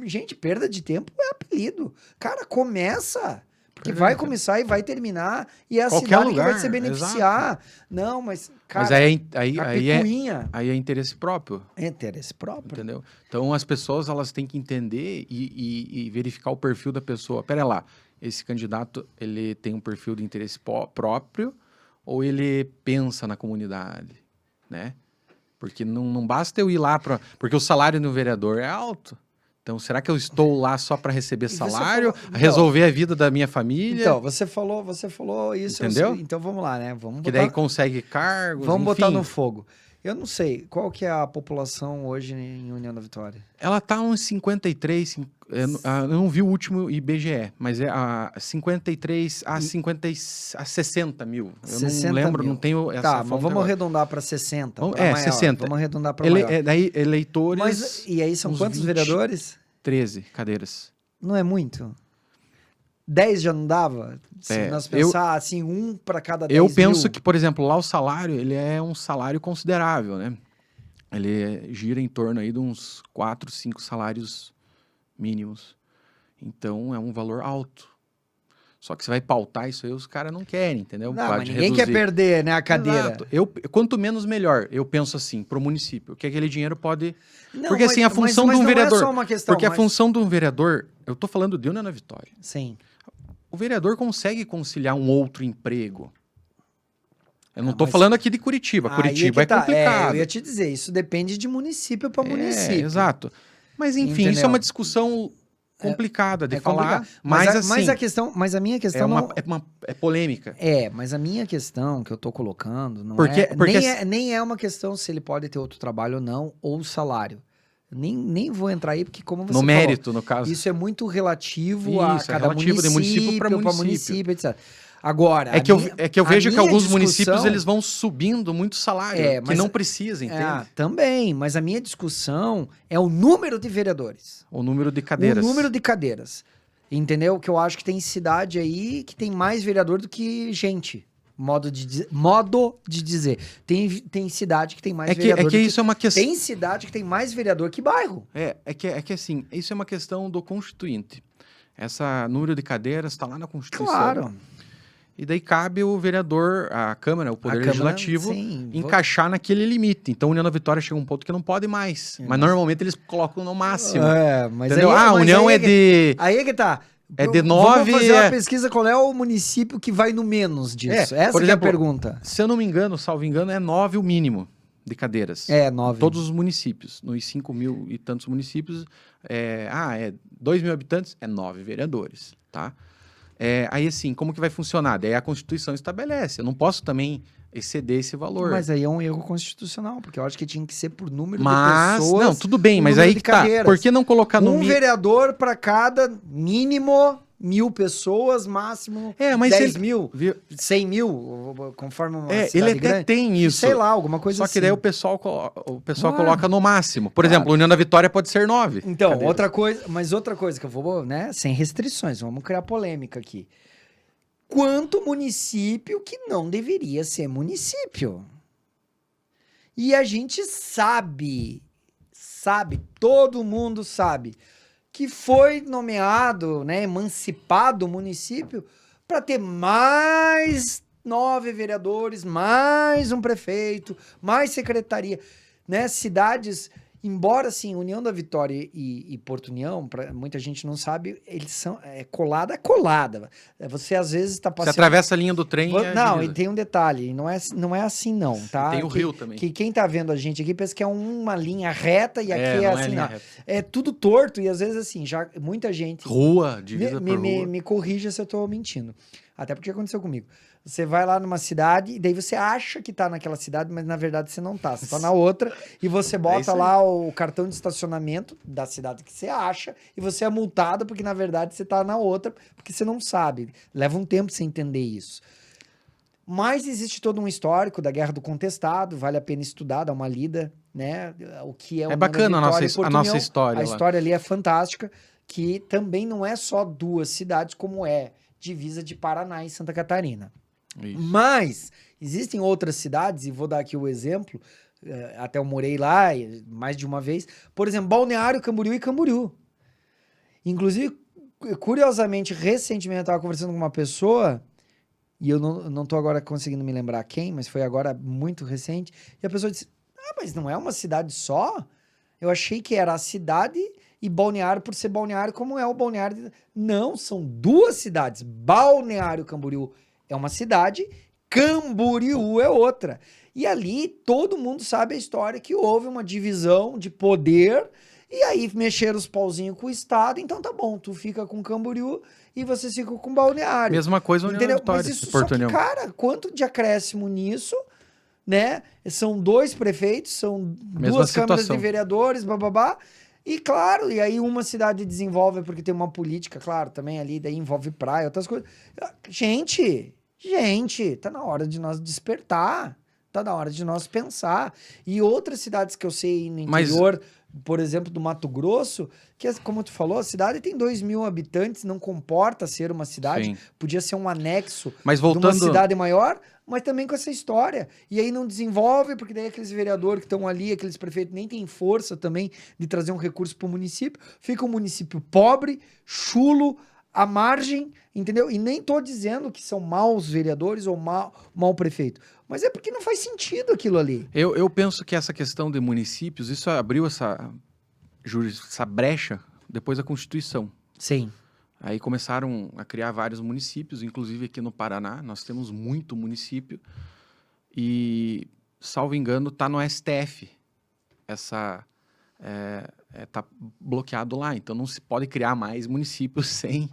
Gente, perda de tempo é apelido. Cara, começa Porque vai começar e vai terminar, e é a Qualquer cidade que lugar, vai se beneficiar. Não, mas, cara, Mas aí é interesse próprio, é interesse próprio. entendeu? Então as pessoas elas têm que entender e verificar o perfil da pessoa. Pera lá, esse candidato ele tem um perfil de interesse próprio ou ele pensa na comunidade, né? Porque não basta eu ir lá para... Porque o salário do vereador é alto. Então, será que eu estou lá só para receber salário, resolver a vida da minha família? Então, você falou isso. Entendeu? Então, vamos lá, né? Que daí consegue cargos, Vamos enfim. botar no fogo. Eu não sei, qual que é a população hoje em União da Vitória? Ela tá uns 53, eu não vi o último IBGE, mas é a 53 a 60 mil. Eu 60 não lembro, mil. não tenho essa Tá, mas fonte vamos agora. arredondar para 60. Vamos- pra é, maior. 60. Vamos arredondar para maior. Daí, eleitores... Mas, e aí são uns quantos 20. vereadores? 13 cadeiras. Não é muito? 10 já não dava? Se nós pensar assim, um para cada 10 Eu penso mil. que, por exemplo, lá o salário, ele é um salário considerável, né? Ele gira em torno aí de uns 4, 5 salários mínimos. Então, é um valor alto. Só que você vai pautar isso aí, os caras não querem, entendeu? Não, Pode mas ninguém quer reduzir. perder, né, a cadeira. Exato. Quanto menos, melhor. Eu penso assim, pro município, que aquele dinheiro pode... Não, porque assim, a função mas de um não vereador... é só uma questão, porque a mas- função de um vereador... Eu tô falando de União da Vitória. Sim. O vereador consegue conciliar um outro emprego. Eu não tô mas- falando aqui de Curitiba. Aí Curitiba que tá. complicado. Eu ia te dizer, isso depende de município para É, município. exato. Mas enfim, isso Entendeu? é uma discussão complicada de falar. complicado. Mas Mas a minha questão não... é polêmica. Mas a minha questão que eu tô colocando não Porque nem é uma questão se ele pode ter outro trabalho ou não, ou o salário. Nem vou entrar aí, porque como você No mérito, no caso. isso é muito relativo a Isso, é cada relativo de município pra pra município. etc. Agora, É que eu a vejo que minha alguns discussão- municípios eles vão subindo muito salário, que mas- não precisa, entende? Também, mas a minha discussão é o número de vereadores. O número de cadeiras. O número de cadeiras. Entendeu? Que eu acho que tem cidade aí que tem mais vereador do que gente. Modo de dizer. Tem cidade que tem mais vereador do isso é uma questão. Tem cidade que tem mais vereador que bairro. É que assim, isso é uma questão do constituinte. Essa número de cadeiras está lá na Constituição. Claro. E daí cabe o vereador, a Câmara, o Poder A Câmara, Legislativo, sim, encaixar naquele limite. Então, a União da Vitória chega a um ponto que não pode mais. Mas normalmente eles colocam no máximo. Mas entendeu? aí, A mas União aí é de... Aí é que tá. É de Vamos 9, fazer uma pesquisa qual é o município que vai no menos disso. Essa por que exemplo, é a pergunta. Se eu não me engano, salvo engano, é 9 o mínimo de cadeiras. 9. Todos os municípios. Nos 5 mil e tantos municípios, 2 mil habitantes, é 9 vereadores, tá? Aí, assim, como que vai funcionar? Daí a Constituição estabelece. Eu não posso também exceder esse valor. Mas aí é um erro constitucional, porque eu acho que tinha que ser por número de Mas, pessoas. não, tudo bem, por mas número aí de que tá. cadeiras. Por que não colocar no vereador para cada mínimo 1.000 pessoas, máximo mas 10 ele- mil, Viu? 100 mil, conforme uma Ele cidade até grande. tem isso. Sei lá, alguma coisa Só assim. que daí o pessoal Claro. coloca no máximo. Por Claro. exemplo, a União da Vitória pode ser 9. Então, cadeiras. outra coisa que eu vou, né, sem restrições, vamos criar polêmica aqui. Quanto município que não deveria ser município? E a gente sabe, todo mundo sabe, que foi nomeado, né, emancipado o município para ter mais 9 vereadores, mais um prefeito, mais secretaria, né, cidades, embora assim, União da Vitória e Porto União, muita gente não sabe, eles são colada a colada. Você às vezes está Você passeando... atravessa a linha do trem Não, divisa. e tem um detalhe, não é assim não, tá? Tem o rio também. Que quem tá vendo a gente aqui pensa que é uma linha reta e aqui não assim, linha não. reta. É tudo torto e às vezes assim, já muita gente... Rua, divisa por rua. Me corrija se eu tô mentindo. Até porque aconteceu comigo. Você vai lá numa cidade e daí você acha que tá naquela cidade, mas na verdade você não tá. Você tá na outra e você bota isso aí. lá o cartão de estacionamento da cidade que você acha e você é multado porque na verdade você tá na outra, porque você não sabe. Leva um tempo pra você entender isso. Mas existe todo um histórico da Guerra do Contestado, vale a pena estudar, dar uma lida, né? O que é É bacana a nossa União. história A lá. história ali é fantástica, que também não é só 2 cidades, como é divisa de Paraná e Santa Catarina. Isso. Mas existem outras cidades, e vou dar aqui o exemplo, até eu morei lá mais de uma vez, por exemplo, Balneário Camboriú e Camboriú. Inclusive, curiosamente, recentemente eu estava conversando com uma pessoa, e eu não tô agora conseguindo me lembrar quem, mas foi agora muito recente, e a pessoa disse, mas não é uma cidade só? Eu achei que era a cidade e Balneário por ser Balneário, como é o Balneário. Não, são duas cidades. Balneário Camboriú é uma cidade, Camboriú é outra. E ali todo mundo sabe a história que houve uma divisão de poder e aí mexeram os pauzinhos com o Estado, então tá bom, tu fica com Camboriú e você fica com Balneário. Mesma coisa União da Vitória, Mas isso, Porto só que, União. cara, quanto de acréscimo nisso, né? São 2 prefeitos, são Mesma 2 câmaras situação. de vereadores, bababá. E claro, e aí uma cidade desenvolve porque tem uma política, claro, também ali, daí envolve praia, outras coisas. Gente, tá na hora de nós despertar, tá na hora de nós pensar. E outras cidades que eu sei no interior, por exemplo, do Mato Grosso, que como tu falou, a cidade tem 2.000 habitantes, não comporta ser uma cidade, Sim. podia ser um anexo Mas de uma voltando... cidade maior, mas também com essa história. E aí não desenvolve, porque daí aqueles vereadores que estão ali, aqueles prefeitos, nem têm força também de trazer um recurso para o município. Fica um município pobre, chulo, à margem, entendeu? E nem tô dizendo que são maus vereadores ou mau prefeito, mas é porque não faz sentido aquilo ali. Eu penso que essa questão de municípios, isso abriu essa brecha depois da Constituição. Sim. Aí começaram a criar vários municípios, inclusive aqui no Paraná, nós temos muito município e, salvo engano, está no STF. Tá bloqueado lá, então não se pode criar mais municípios sem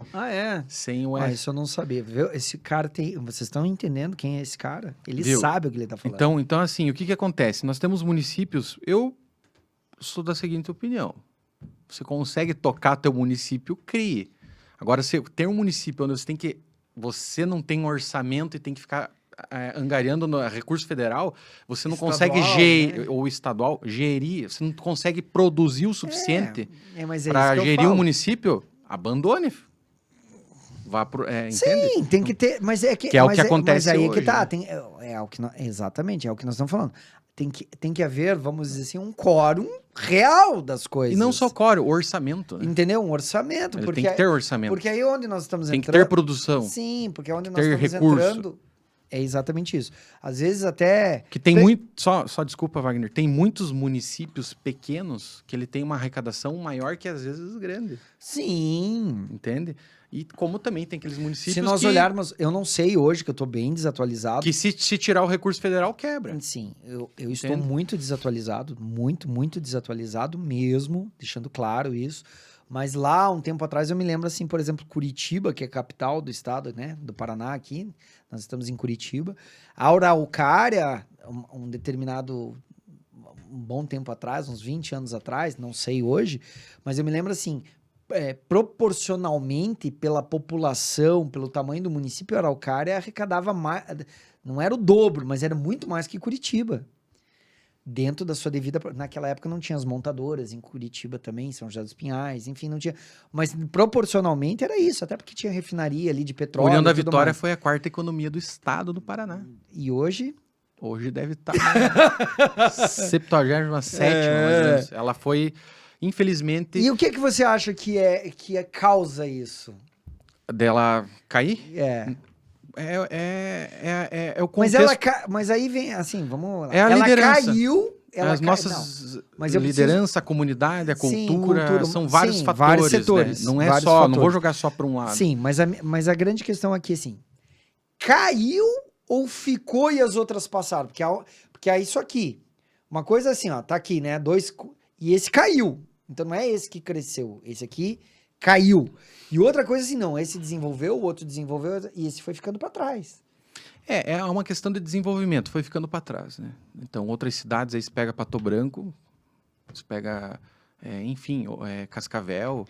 o Isso eu não sabia. Viu? Esse cara tem... Vocês estão entendendo quem é esse cara? Ele sabe o que ele está falando. Então, assim, o que acontece? Nós temos municípios... Eu sou da seguinte opinião. Você consegue tocar teu município, crie. Agora, se tem um município onde você não tem um orçamento e tem que ficar angariando no recurso federal, você não consegue ou estadual gerir, você não consegue produzir o suficiente para gerir o município, abandone. Vá pro, entende? Sim, tem que ter, mas é que é o que acontece mas aí hoje, que tá, né? Exatamente, é o que nós estamos falando. Tem que haver, vamos dizer assim, um quórum real das coisas. E não só quórum, orçamento. Né? Entendeu? Um orçamento. Porque tem que ter orçamento. Porque aí onde nós estamos entrando... Tem que ter produção. Sim, porque onde nós ter estamos recurso. Entrando... É exatamente isso. Às vezes até... Que tem muito... Só desculpa, Wagner. Tem muitos municípios pequenos que ele tem uma arrecadação maior que às vezes grande. Sim. Entende? E como também tem aqueles municípios se nós olharmos... Eu não sei hoje, que eu estou bem desatualizado. Que se tirar o recurso federal, quebra. Sim. Eu estou muito desatualizado. Muito desatualizado mesmo. Deixando claro isso. Mas lá, um tempo atrás, eu me lembro, assim, por exemplo, Curitiba, que é a capital do estado, né, do Paraná aqui, nós estamos em Curitiba. A Araucária, um bom tempo atrás, uns 20 anos atrás, não sei hoje, mas eu me lembro, assim, proporcionalmente, pela população, pelo tamanho do município, a Araucária arrecadava mais, não era o dobro, mas era muito mais que Curitiba. Dentro da sua devida... Naquela época não tinha as montadoras, em Curitiba também, São José dos Pinhais, enfim, não tinha... Mas proporcionalmente era isso, até porque tinha refinaria ali de petróleo. União da Vitória foi a 4ª economia do estado do Paraná. E hoje? Hoje deve estar na 77ª, mais ou menos. Ela foi, infelizmente... E o que você acha que causa isso? Dela cair? É o contexto. Mas aí vem, assim, vamos lá. É a liderança. Caiu... As nossas liderança, a comunidade, a cultura, são vários fatores, vários setores. Né? Não é vários só, fatores. não vou jogar só para um lado. Sim, mas a grande questão aqui, assim, caiu ou ficou e as outras passaram? Porque é isso aqui. Uma coisa assim, ó, tá aqui, né? E esse caiu. Então não é esse que cresceu, esse aqui caiu. E outra coisa assim, não, esse desenvolveu, o outro desenvolveu, e esse foi ficando para trás. É uma questão de desenvolvimento, foi ficando para trás, né? Então, outras cidades aí, você pega Pato Branco, você pega, enfim, Cascavel,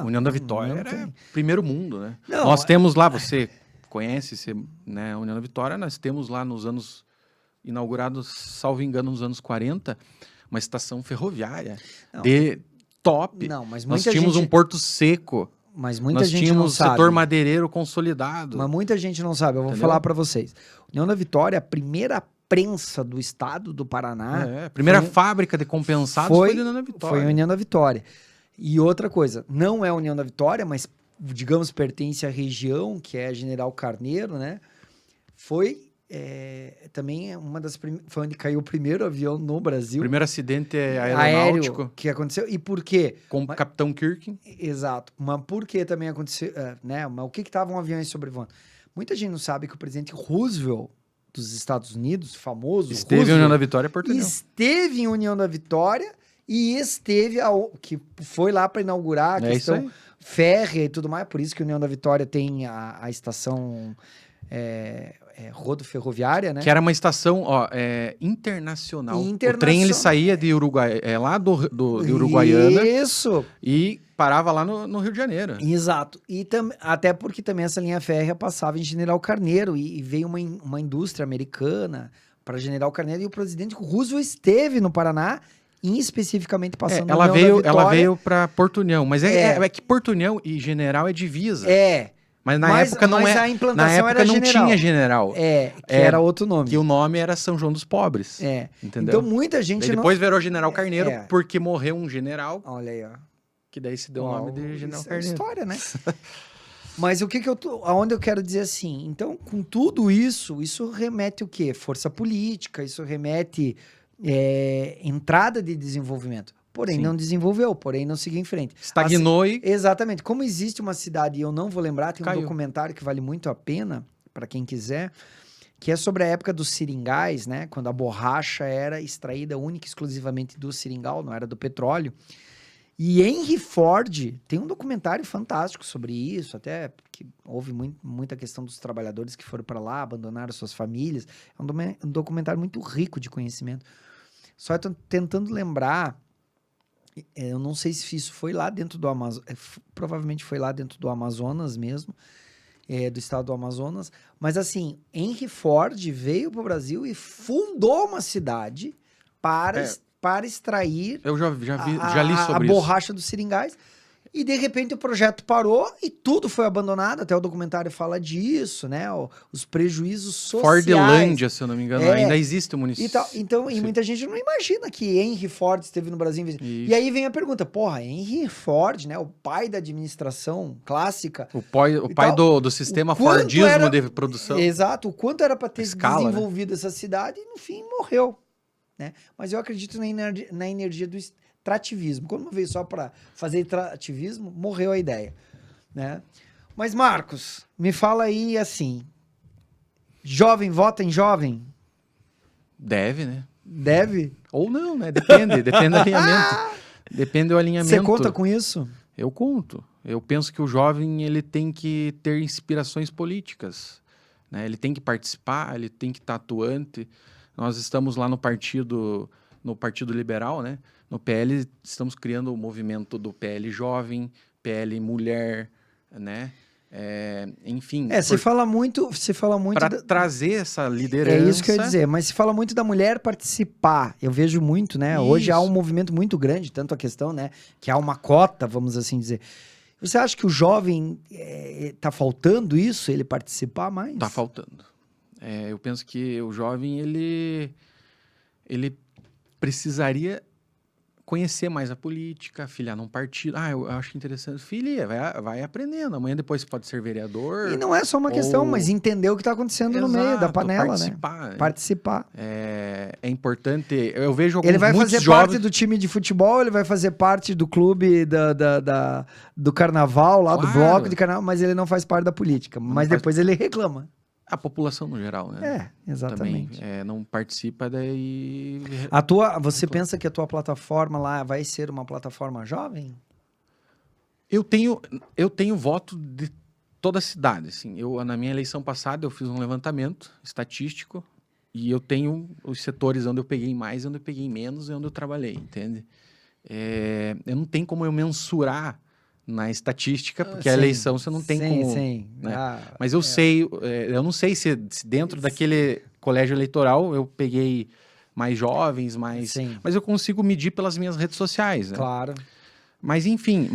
União da Vitória, era primeiro mundo, né? Não, nós temos lá, você conhece, né, a União da Vitória, nós temos lá nos anos, inaugurados, salvo engano, nos anos 40, uma estação ferroviária de top. Não, mas nós tínhamos um porto seco. Mas muita gente não sabe. Nós tínhamos setor madeireiro consolidado. Mas muita gente não sabe. Eu vou falar para vocês. União da Vitória, a primeira prensa do estado do Paraná. A primeira fábrica de compensados foi a União da Vitória. Foi a União da Vitória. E outra coisa, não é a União da Vitória, mas digamos, pertence à região, que é General Carneiro, né? Foi também uma das foi onde caiu o primeiro avião no O Brasil. primeiro acidente aeronáutico Aéreo que aconteceu. E por quê? com o Capitão Kirk. Exato. Mas por que também aconteceu, né? Mas o que estavam aviões sobrevoando? Muita gente não sabe que o presidente Roosevelt dos Estados Unidos, famoso Esteve em Roosevelt, União da Vitória, Portugal. esteve em União da Vitória e esteve que foi lá para inaugurar a É questão isso aí. férrea e tudo mais. Por isso que União da Vitória tem a estação rodoferroviária, né? Que era uma estação internacional. O Internacional. trem ele saía de Uruguai, lá de Uruguaiana Isso. e parava lá no Rio de Janeiro. Exato. E até porque também essa linha férrea passava em General Carneiro e veio uma indústria americana para General Carneiro e o presidente Roosevelt esteve no Paraná, especificamente passando Ela no União da veio Vitória. para Porto União, mas é que Porto União e General é divisa. Mas na época não a implantação na época era não General. tinha General. Que era outro nome. Que o nome era São João dos Pobres. Entendeu? Então muita gente Daí depois virou General Carneiro porque morreu um general, Olha aí, ó. que daí se deu o nome de General Isso é Carneiro. história, né? Mas aonde eu quero dizer assim, então com tudo isso remete o quê? Força política, isso remete entrada de desenvolvimento. Porém, Sim. não desenvolveu, porém não seguiu em frente. Estagnou e Exatamente. Como existe uma cidade, e eu não vou lembrar, tem um Caiu. documentário que vale muito a pena, para quem quiser, que é sobre a época dos seringais, né? Quando a borracha era extraída única e exclusivamente do seringal, não era do petróleo. E Henry Ford tem um documentário fantástico sobre isso, até porque houve muita questão dos trabalhadores que foram para lá, abandonaram suas famílias. É um documentário muito rico de conhecimento. Só estou tentando lembrar, eu não sei se isso foi lá dentro do Amazonas, provavelmente foi lá dentro do Amazonas mesmo, do estado do Amazonas, mas assim, Henry Ford veio para o Brasil e fundou uma cidade para extrair eu já li sobre a isso. borracha dos seringais. E, de repente, o projeto parou e tudo foi abandonado. Até o documentário fala disso, né? Os prejuízos sociais. Fordlândia, se eu não me engano, ainda existe o município. E muita gente não imagina que Henry Ford esteve no Brasil. E aí vem a pergunta, porra, Henry Ford, né? O pai da administração clássica. O pai do sistema Fordismo de produção. Exato. O quanto era para ter desenvolvido essa cidade e, no fim, morreu. Né? Mas eu acredito na energia do extrativismo. Quando veio só para fazer extrativismo, morreu a ideia. Né? Mas, Marcos, me fala aí assim, jovem vota em jovem? Deve, né? Deve? Ou não, né? Depende do alinhamento. Depende do alinhamento. Você conta com isso? Eu conto. Eu penso que o jovem ele tem que ter inspirações políticas. Né? Ele tem que participar, ele tem que estar atuante. Nós estamos lá no Partido Liberal, né? No PL, estamos criando o movimento do PL Jovem, PL Mulher, né? Enfim. Você fala muito para trazer essa liderança. É isso que eu ia dizer, mas se fala muito da mulher participar. Eu vejo muito, né? Isso. Hoje há um movimento muito grande, tanto a questão, né? Que há uma cota, vamos assim dizer. Você acha que o jovem tá faltando isso, ele participar mais? Tá faltando. Eu penso que o jovem, ele precisaria conhecer mais a política, filiar num partido. Eu acho interessante. Filia, vai aprendendo. Amanhã depois pode ser vereador. E não é só uma questão, mas entender o que está acontecendo no meio da panela, participar, né? Participar. É importante. Eu vejo alguns Ele vai fazer jovens... parte do time de futebol, ele vai fazer parte do clube do carnaval, lá do bloco de carnaval, mas ele não faz parte da política. Mas depois ele reclama. A população no geral, né? Exatamente. Também, não participa, daí... Você pensa que a tua plataforma lá vai ser uma plataforma jovem? Eu tenho voto de toda a cidade, assim. Na minha eleição passada, eu fiz um levantamento estatístico e eu tenho os setores onde eu peguei mais, onde eu peguei menos e onde eu trabalhei, entende? Eu não tenho como eu mensurar na estatística, porque a eleição você não tem como... Sim. Né? Mas eu sei, eu não sei se dentro daquele colégio eleitoral eu peguei mais jovens, mas eu consigo medir pelas minhas redes sociais. Né? Claro. Mas enfim,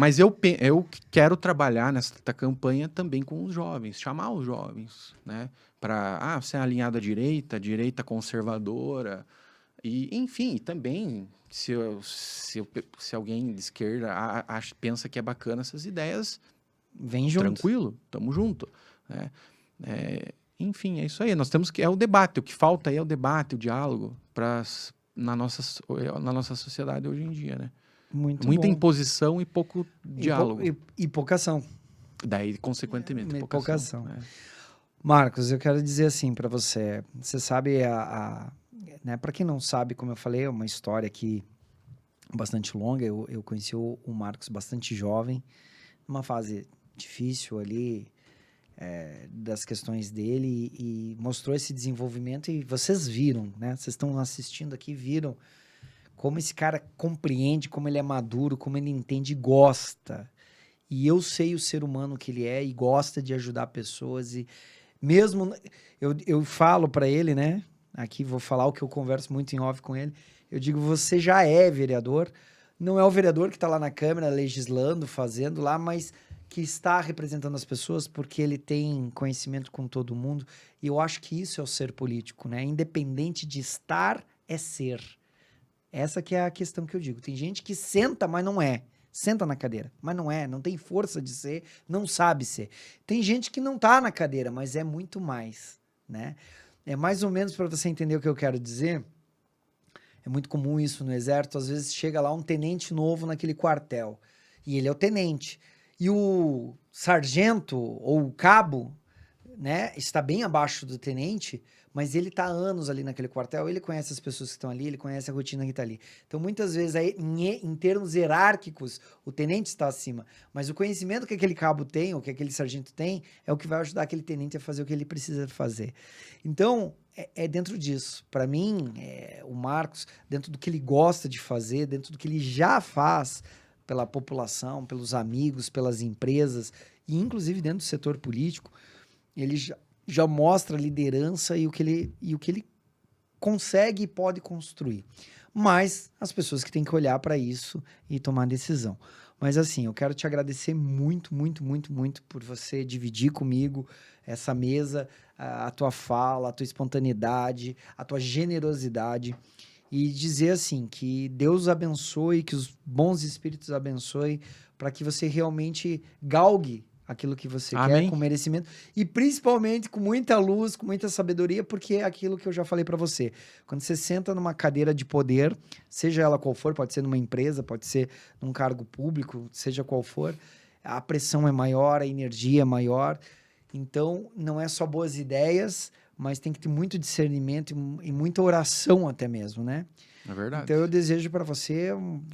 eu quero trabalhar nesta campanha também com os jovens, chamar os jovens, né? Para, você é alinhado à direita conservadora, e enfim, também... Se alguém de esquerda pensa que é bacana essas ideias, Vem junto. Tranquilo? Tamo junto. Né? Enfim, é isso aí. Nós temos que... É o debate. O que falta aí é o debate, o diálogo na nossa sociedade hoje em dia, né? Muita bom. imposição e pouco diálogo. E pouca ação. Daí, consequentemente, pouca ação. Né? Marcos, eu quero dizer assim para você. Você sabe, né, para quem não sabe, como eu falei, é uma história aqui bastante longa. Eu conheci o Marcos bastante jovem, numa fase difícil ali, das questões dele, e mostrou esse desenvolvimento, e vocês viram, né? Vocês estão assistindo aqui, viram como esse cara compreende, como ele é maduro, como ele entende e gosta. E eu sei o ser humano que ele é e gosta de ajudar pessoas. E mesmo, eu falo para ele, né? Aqui vou falar o que eu converso muito em off com ele. Eu digo, você já é vereador. Não é o vereador que está lá na Câmara legislando, fazendo lá, mas que está representando as pessoas porque ele tem conhecimento com todo mundo. E eu acho que isso é o ser político, né? Independente de estar, é ser. Essa que é a questão que eu digo. Tem gente que senta, mas não é. Senta na cadeira, mas não tem força de ser, não sabe ser. Tem gente que não tá na cadeira, mas é muito mais, né? É mais ou menos para você entender o que eu quero dizer. É muito comum isso no exército. Às vezes chega lá um tenente novo naquele quartel e ele é o tenente. E o sargento ou o cabo, né, está bem abaixo do tenente, mas ele está há anos ali naquele quartel, ele conhece as pessoas que estão ali, ele conhece a rotina que está ali. Então, muitas vezes, aí, em termos hierárquicos, o tenente está acima, mas o conhecimento que aquele cabo tem, ou que aquele sargento tem, é o que vai ajudar aquele tenente a fazer o que ele precisa fazer. Então, é dentro disso. Para mim, o Marcos, dentro do que ele gosta de fazer, dentro do que ele já faz pela população, pelos amigos, pelas empresas, e inclusive dentro do setor político, ele já mostra a liderança e o que ele consegue e pode construir. Mas as pessoas que têm que olhar para isso e tomar decisão. Mas assim, eu quero te agradecer muito, muito, muito, muito por você dividir comigo essa mesa, a tua fala, a tua espontaneidade, a tua generosidade, e dizer assim, que Deus abençoe, que os bons espíritos abençoem, para que você realmente galgue aquilo que você Amém. quer, com merecimento, e principalmente com muita luz, com muita sabedoria, porque é aquilo que eu já falei para você. Quando você senta numa cadeira de poder, seja ela qual for, pode ser numa empresa, pode ser num cargo público, seja qual for, a pressão é maior, a energia é maior. Então, não é só boas ideias, mas tem que ter muito discernimento e muita oração até mesmo, né? É verdade. Então, eu desejo para você,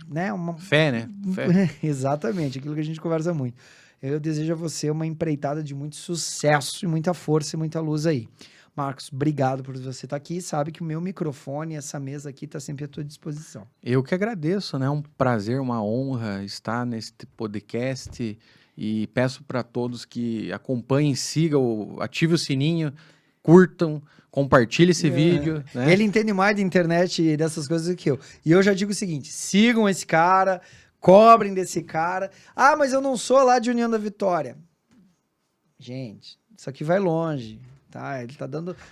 né, uma... Fé, né? Fé. Exatamente, aquilo que a gente conversa muito. Eu desejo a você uma empreitada de muito sucesso e muita força e muita luz aí. Marcos, obrigado por você estar aqui. Sabe que o meu microfone, essa mesa aqui, está sempre à tua disposição. Eu que agradeço, né? É um prazer, uma honra estar nesse podcast, e peço para todos que acompanhem, sigam, ativem o sininho, curtam, compartilhem esse vídeo. Né? Ele entende mais de internet e dessas coisas do que eu. E eu já digo o seguinte, sigam esse cara, cobrem desse cara. Ah, mas eu não sou lá de União da Vitória. Gente, isso aqui vai longe, tá? Ele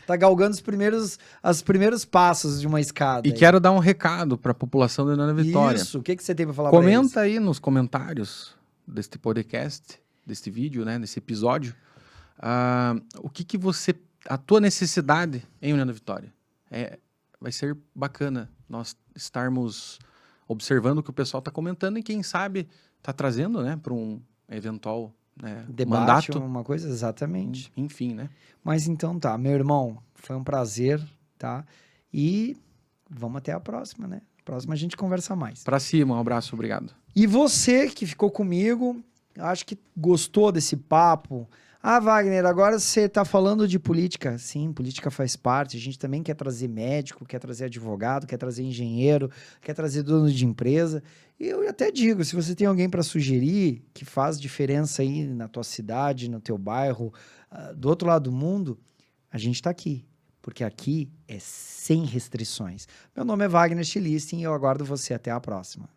tá galgando os primeiros passos de uma escada. E quero dar um recado para a população da União da Vitória. Isso, o que você tem para falar para eles? Comenta aí nos comentários deste podcast, deste vídeo, né, desse episódio, o que você, a tua necessidade em União da Vitória. Vai ser bacana nós estarmos observando o que o pessoal está comentando e quem sabe está trazendo, né, para um eventual, né, debate, mandato. Uma coisa, exatamente. Enfim, né? Mas então tá, meu irmão, foi um prazer, tá? E vamos até a próxima, né? Próxima a gente conversa mais. Para cima, um abraço, obrigado. E você que ficou comigo, acho que gostou desse papo. Ah, Wagner, agora você está falando de política. Sim, política faz parte. A gente também quer trazer médico, quer trazer advogado, quer trazer engenheiro, quer trazer dono de empresa. E eu até digo, se você tem alguém para sugerir que faz diferença aí na tua cidade, no teu bairro, do outro lado do mundo, a gente está aqui. Porque aqui é sem restrições. Meu nome é Wagner Stilistin e eu aguardo você até a próxima.